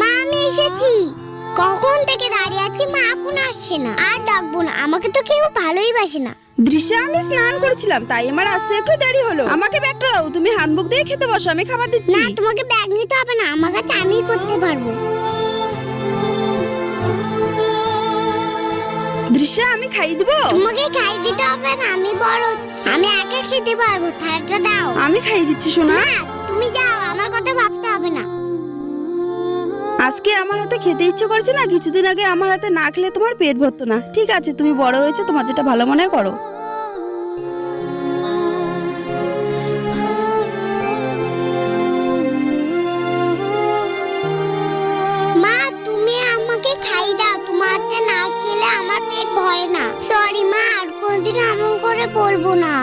মা আমি এসেছি। কখন থেকে দাঁড়িয়ে আছি, মা এখন আসছে না। আর ডাকবো না, আমাকে তো কেউ ভালোই বাসে না। দৃশ্যা, আমি স্নান করেছিলাম তাই আমার আসতে একটু দেরি হলো। আমাকে ব্যাগটা দাও, তুমি হাতমুখ দিয়ে খেতে বসো, আমি খাবার দিচ্ছি। না, তোমাকে ব্যাগ নিতে হবে না, আমার কাছে আমিই করতে পারবো। দৃশ্যা, আমি খাইয়ে দিব। তোমাকে খাই দিতে হবে না, আমি বড় হচ্ছি, আমি একা খেতে পারবো। থালাটা দাও। আমি খাইয়ে দিচ্ছি সোনা। না, তুমি যাও, আমার কথা ভাবতে হবে না। আজকে আমার হাতে খেতে ইচ্ছে করছে না, কিছুদিন আগে আমার হাতে না খেলে তোমার পেট ভরতো না। ঠিক আছে, তুমি বড় হয়েছো, তোমার যেটা ভালো মনে হয় করো। মা, তুমি আমাকে খাই দাও, তোমার হাতে না খেলে আমার পেট ভরে না। সরি মা, আর কোনদিন এমন করে বলবো না।